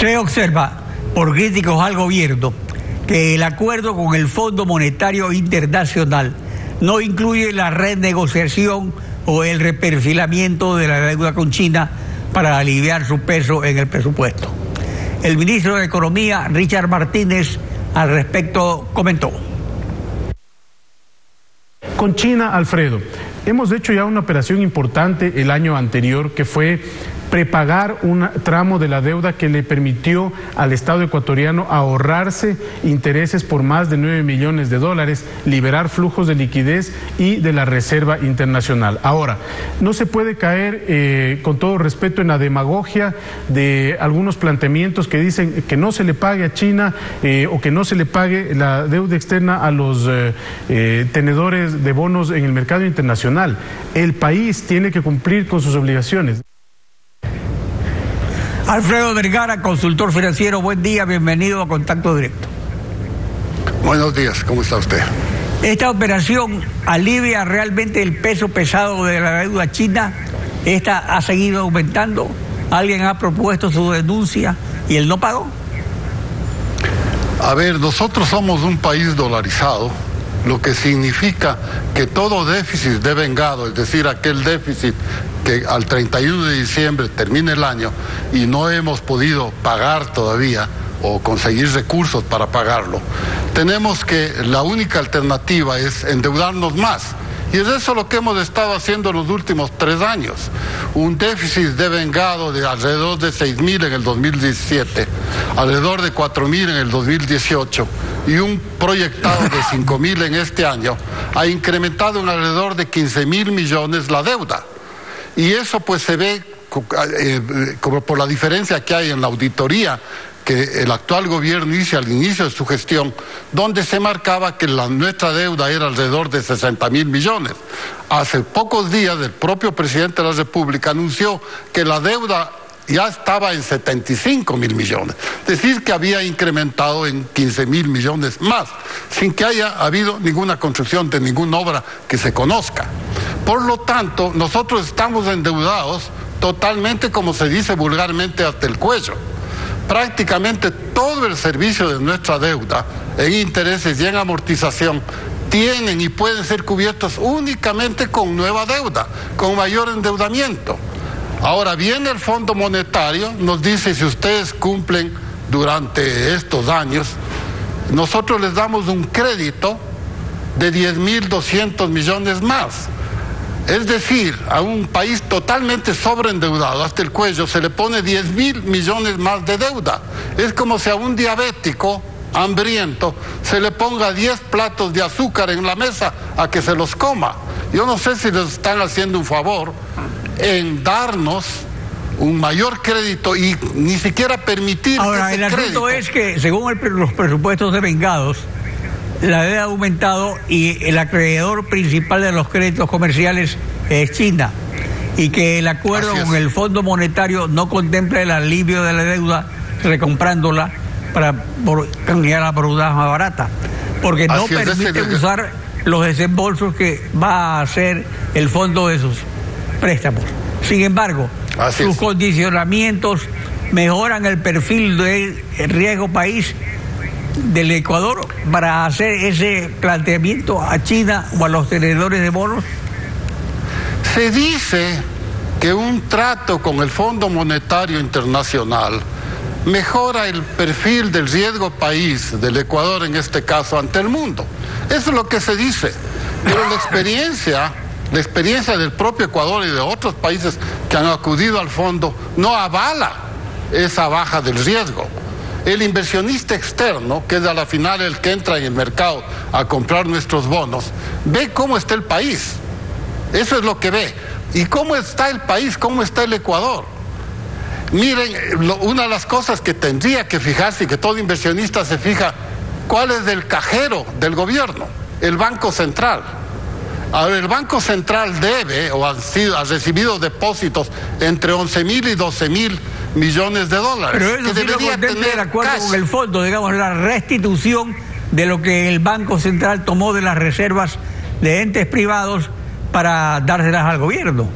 Se observa, por críticos al gobierno, que el acuerdo con el Fondo Monetario Internacional no incluye la renegociación o el reperfilamiento de la deuda con China para aliviar su peso en el presupuesto. El ministro de Economía, Richard Martínez, al respecto comentó. Con China, Alfredo, hemos hecho ya una operación importante el año anterior, que fue prepagar un tramo de la deuda que le permitió al Estado ecuatoriano ahorrarse intereses por más de 9 millones de dólares, liberar flujos de liquidez y de la Reserva Internacional. Ahora, no se puede caer, con todo respeto, en la demagogia de algunos planteamientos que dicen que no se le pague a China o que no se le pague la deuda externa a los tenedores de bonos en el mercado internacional. El país tiene que cumplir con sus obligaciones. Alfredo Vergara, consultor financiero, buen día, bienvenido a Contacto Directo. Buenos días, ¿cómo está usted? ¿Esta operación alivia realmente el peso pesado de la deuda china? ¿Esta ha seguido aumentando? ¿Alguien ha propuesto su denuncia y él no pagó? A ver, nosotros somos un país dolarizado, lo que significa que todo déficit devengado, es decir, aquel déficit que al 31 de diciembre termine el año y no hemos podido pagar todavía o conseguir recursos para pagarlo, tenemos que la única alternativa es endeudarnos más. Y es eso lo que hemos estado haciendo en los últimos 3 años. Un déficit devengado de alrededor de 6.000 en el 2017, alrededor de 4.000 en el 2018 y un proyectado de 5.000 en este año, ha incrementado en alrededor de 15.000 millones la deuda. Y eso pues se ve como por la diferencia que hay en la auditoría que el actual gobierno hizo al inicio de su gestión, donde se marcaba que nuestra deuda era alrededor de 60.000 millones. Hace pocos días el propio presidente de la República anunció que la deuda ya estaba en 75.000 millones, es decir, que había incrementado en 15.000 millones más, sin que haya habido ninguna construcción de ninguna obra que se conozca. Por lo tanto, nosotros estamos endeudados totalmente, como se dice vulgarmente, hasta el cuello. Prácticamente todo el servicio de nuestra deuda en intereses y en amortización tienen y pueden ser cubiertos únicamente con nueva deuda, con mayor endeudamiento. Ahora viene el Fondo Monetario, nos dice: si ustedes cumplen durante estos años, nosotros les damos un crédito de 10.200 millones más. Es decir, a un país totalmente sobreendeudado hasta el cuello se le pone 10.000 millones más de deuda. Es como si a un diabético hambriento se le ponga 10 platos de azúcar en la mesa a que se los coma. Yo no sé si les están haciendo un favor en darnos un mayor crédito y ni siquiera permitir. Ahora, el asunto es que según los presupuestos devengados, la deuda ha aumentado y el acreedor principal de los créditos comerciales es China, y que el acuerdo con el Fondo Monetario no contempla el alivio de la deuda recomprándola para cambiarla por una más barata, porque no permite usar los desembolsos que va a hacer el fondo de sus préstamos. Sin embargo, sus condicionamientos mejoran el perfil del riesgo país del Ecuador para hacer ese planteamiento a China o a los tenedores de bonos. Se dice que un trato con el Fondo Monetario Internacional mejora el perfil del riesgo país del Ecuador, en este caso, ante el mundo. Eso es lo que se dice. Pero la experiencia del propio Ecuador y de otros países que han acudido al fondo no avala esa baja del riesgo. El inversionista externo, que es a la final el que entra en el mercado a comprar nuestros bonos, ve cómo está el país. Eso es lo que ve. ¿Y cómo está el país? ¿Cómo está el Ecuador? Miren, una de las cosas que tendría que fijarse y que todo inversionista se fija, ¿cuál es el cajero del gobierno? El Banco Central. Ahora, el Banco Central debe o ha recibido depósitos entre 11.000 y 12.000 millones de dólares. Pero eso sí lo contempla de acuerdo con el fondo, digamos, la restitución de lo que el Banco Central tomó de las reservas de entes privados para dárselas al gobierno.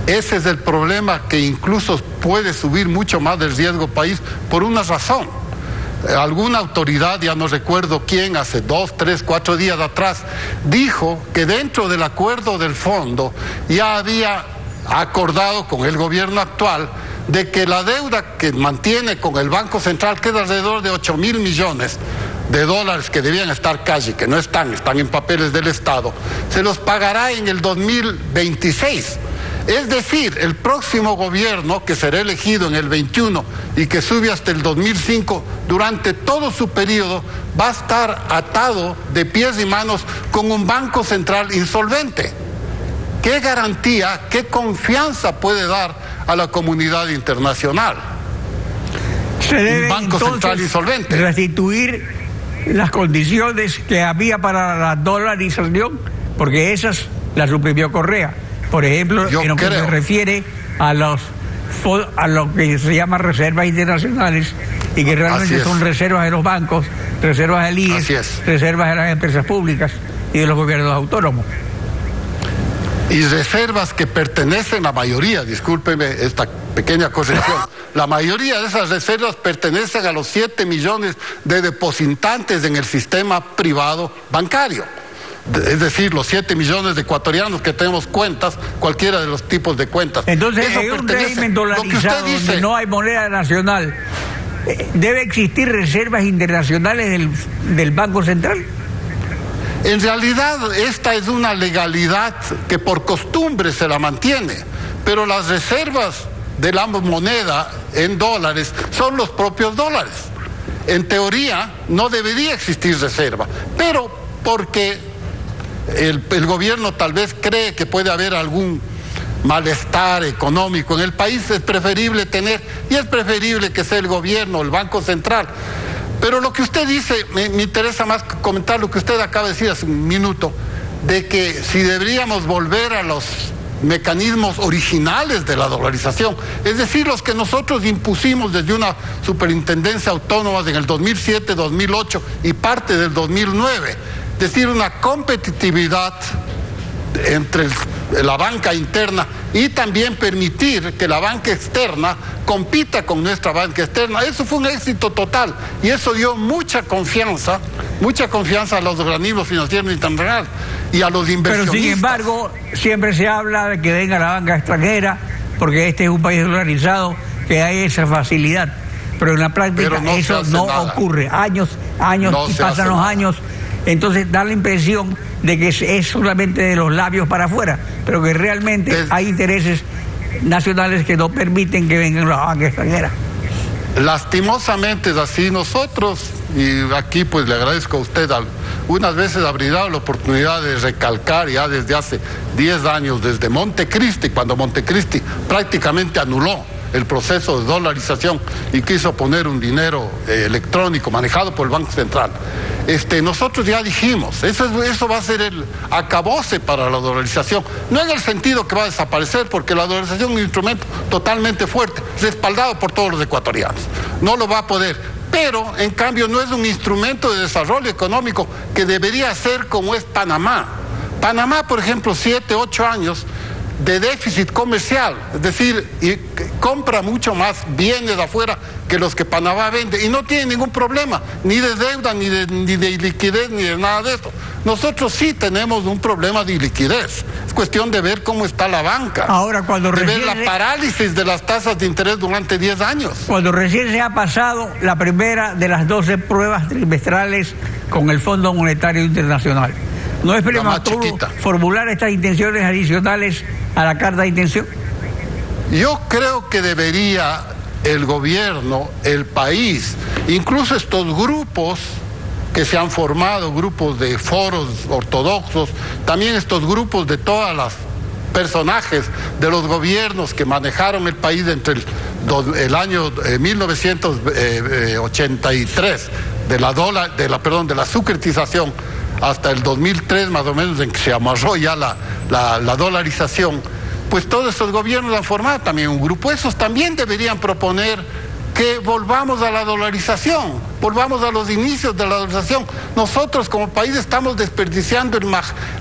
Ese es el problema, que incluso puede subir mucho más el riesgo país por una razón. Alguna autoridad, ya no recuerdo quién, hace 2, 3, 4 días atrás, dijo que dentro del acuerdo del fondo ya había acordado con el gobierno actual de que la deuda que mantiene con el Banco Central, que es alrededor de 8.000 millones de dólares que debían estar casi, que no están en papeles del Estado, se los pagará en el 2026. Es decir, el próximo gobierno, que será elegido en el 21 y que sube hasta el 2005, durante todo su periodo va a estar atado de pies y manos con un Banco Central insolvente. ¿Qué garantía, qué confianza puede dar a la comunidad internacional? Se debe, un Banco Central insolvente. Restituir las condiciones que había para la dolarización, porque esas las suprimió Correa. Por ejemplo, en lo que se refiere a lo que se llama reservas internacionales, y que realmente son reservas de los bancos, reservas del IES, reservas de las empresas públicas y de los gobiernos autónomos. Y reservas que pertenecen, la mayoría, discúlpeme esta pequeña corrección, la mayoría de esas reservas pertenecen a los 7 millones de depositantes en el sistema privado bancario. Es decir, los 7 millones de ecuatorianos que tenemos cuentas, cualquiera de los tipos de cuentas. Entonces, en un régimen dolarizado donde no hay moneda nacional, ¿debe existir reservas internacionales del Banco Central? En realidad, esta es una legalidad que por costumbre se la mantiene, pero las reservas de la moneda en dólares son los propios dólares. En teoría, no debería existir reserva, pero porque el gobierno tal vez cree que puede haber algún malestar económico en el país, es preferible tener, y es preferible que sea el gobierno, el Banco Central. Pero lo que usted dice, me interesa más comentar lo que usted acaba de decir hace un minuto, de que si deberíamos volver a los mecanismos originales de la dolarización, es decir, los que nosotros impusimos desde una superintendencia autónoma en el 2007, 2008 y parte del 2009, es decir, una competitividad entre la banca interna y también permitir que la banca externa compita con nuestra banca externa. Eso fue un éxito total y eso dio mucha confianza a los organismos financieros internacionales y a los inversionistas. Pero sin embargo, siempre se habla de que venga la banca extranjera, porque este es un país dolarizado, que hay esa facilidad. Pero en la práctica eso no ocurre. Años, y pasan los años. Entonces da la impresión de que es solamente de los labios para afuera, pero que realmente hay intereses nacionales que no permiten que vengan la banca extranjera. Lastimosamente es así. Nosotros, y aquí pues le agradezco a usted, unas veces ha brindado la oportunidad de recalcar ya desde hace 10 años, desde Montecristi, cuando Montecristi prácticamente anuló el proceso de dolarización y quiso poner un dinero electrónico manejado por el Banco Central. Nosotros ya dijimos, eso va a ser el acabose para la dolarización, no en el sentido que va a desaparecer, porque la dolarización es un instrumento totalmente fuerte, respaldado por todos los ecuatorianos, no lo va a poder, pero en cambio no es un instrumento de desarrollo económico que debería ser como es Panamá. Panamá, por ejemplo, 7, 8 años de déficit comercial, es decir, y compra mucho más bienes de afuera que los que Panamá vende y no tiene ningún problema, ni de deuda, ni de liquidez, ni de nada de esto. Nosotros sí tenemos un problema de liquidez, es cuestión de ver cómo está la banca. Ahora, cuando de ver la parálisis de las tasas de interés durante 10 años. Cuando recién se ha pasado la primera de las 12 pruebas trimestrales con el Fondo Monetario Internacional, ¿no es prematuro formular estas intenciones adicionales a la carta de intención? Yo creo que debería el gobierno, el país, incluso estos grupos que se han formado, grupos de foros ortodoxos, también estos grupos de todas las personajes de los gobiernos que manejaron el país entre el año 1983 de la sucretización hasta el 2003 más o menos, en que se amarró ya la dolarización, pues todos esos gobiernos han formado también un grupo. Esos también deberían proponer que volvamos a la dolarización, volvamos a los inicios de la dolarización. Nosotros como país estamos desperdiciando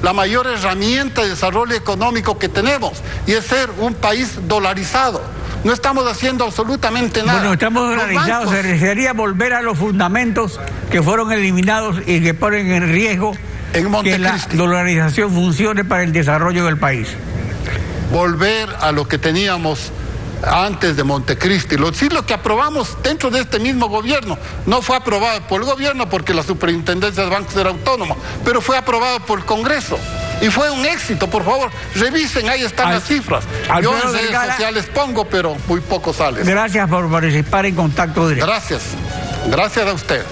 la mayor herramienta de desarrollo económico que tenemos, y es ser un país dolarizado. No estamos haciendo absolutamente nada. Bueno, estamos dolarizados, se desearía volver a los fundamentos que fueron eliminados y que ponen en riesgo que la dolarización funcione para el desarrollo del país. Volver a lo que teníamos antes de Montecristi. Lo que aprobamos dentro de este mismo gobierno no fue aprobado por el gobierno porque la superintendencia de bancos era autónoma, pero fue aprobado por el Congreso y fue un éxito. Por favor, revisen, ahí están las cifras. Yo en redes sociales pongo, pero muy poco sale. Gracias por participar en Contacto Directo. Gracias a usted.